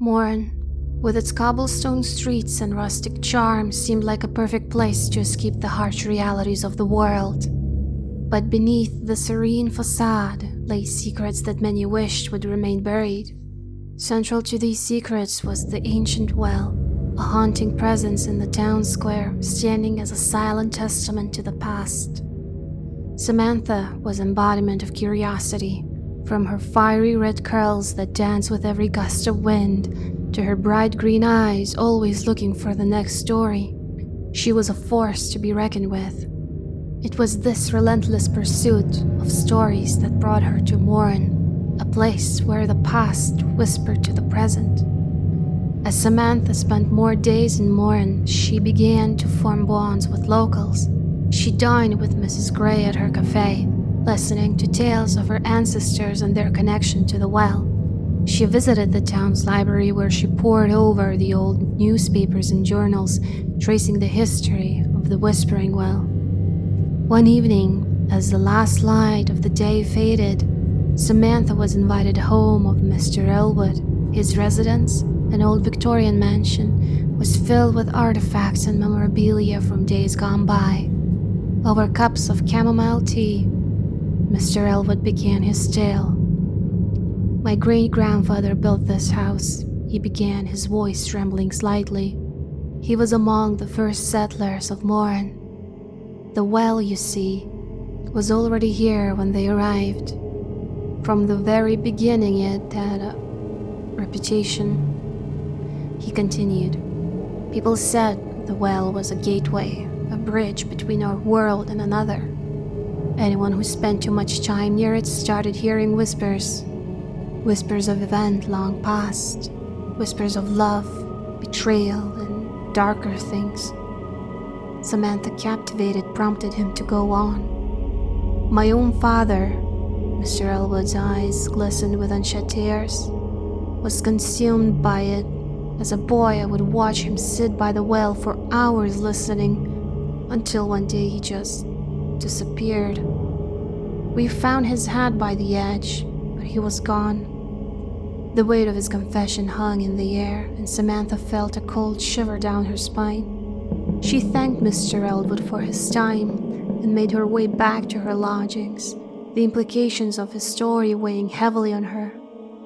Morin, with its cobblestone streets and rustic charm, seemed like a perfect place to escape the harsh realities of the world. But beneath the serene facade lay secrets that many wished would remain buried. Central to these secrets was the ancient well, a haunting presence in the town square, standing as a silent testament to the past. Samantha was embodiment of curiosity, from her fiery red curls that danced with every gust of wind, to her bright green eyes always looking for the next story. She was a force to be reckoned with. It was this relentless pursuit of stories that brought her to Morin, a place where the past whispered to the present. As Samantha spent more days in Morin, she began to form bonds with locals. She dined with Mrs. Gray at her cafe, listening to tales of her ancestors and their connection to the well. She visited the town's library, where she pored over the old newspapers and journals, tracing the history of the Whispering Well. One evening, as the last light of the day faded, Samantha was invited home of Mr. Elwood. His residence, an old Victorian mansion, was filled with artifacts and memorabilia from days gone by. Over cups of chamomile tea, Mr. Elwood began his tale. "My great-grandfather built this house," he began, his voice trembling slightly. "He was among the first settlers of Morin. The well, you see, was already here when they arrived. From the very beginning it had a reputation," he continued. "People said the well was a gateway, a bridge between our world and another. Anyone who spent too much time near it started hearing whispers. Whispers of events long past, whispers of love, betrayal, and darker things." Samantha, captivated, prompted him to go on. "My own father," Mr. Elwood's eyes glistened with unshed tears, "was consumed by it. As a boy, I would watch him sit by the well for hours listening, until one day he just disappeared. We found his hat by the edge, but he was gone." The weight of his confession hung in the air, and Samantha felt a cold shiver down her spine. She thanked Mr. Elwood for his time and made her way back to her lodgings, the implications of his story weighing heavily on her.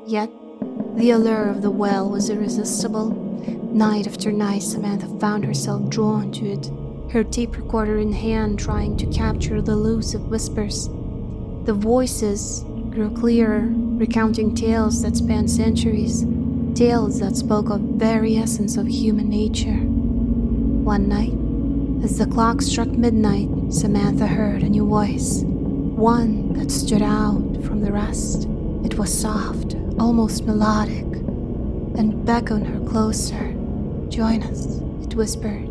Yet, the allure of the well was irresistible. Night after night, Samantha found herself drawn to it, her tape recorder in hand, trying to capture the elusive whispers. The voices grew clearer, recounting tales that spanned centuries, tales that spoke of the very essence of human nature. One night, as the clock struck midnight, Samantha heard a new voice, one that stood out from the rest. It was soft, almost melodic, and beckoned her closer. "Join us," it whispered.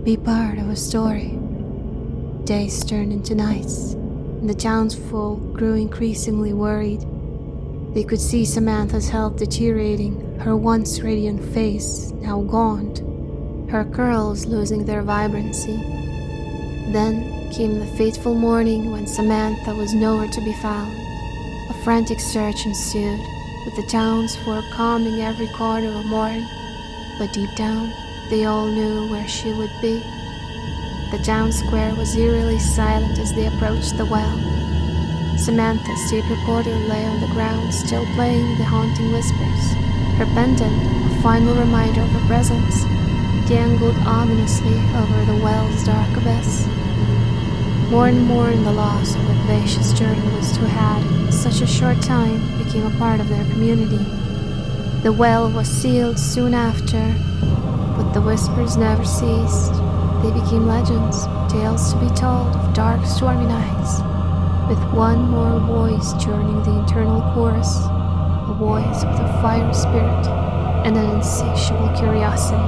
"Be part of a story." Days turned into nights, and the townsfolk grew increasingly worried. They could see Samantha's health deteriorating, her once radiant face now gaunt, her curls losing their vibrancy. Then came the fateful morning when Samantha was nowhere to be found. A frantic search ensued, with the townsfolk combing every corner of Morin, but deep down, they all knew where she would be. The town square was eerily silent as they approached the well. Samantha's tape recorder lay on the ground, still playing the haunting whispers. Her pendant, a final reminder of her presence, dangled ominously over the well's dark abyss. More and more, the loss of the vivacious journalist who had, in such a short time, became a part of their community. The well was sealed soon after, but the whispers never ceased. They became legends, tales to be told of dark, stormy nights, with one more voice joining the internal chorus, a voice with a fiery spirit and an insatiable curiosity.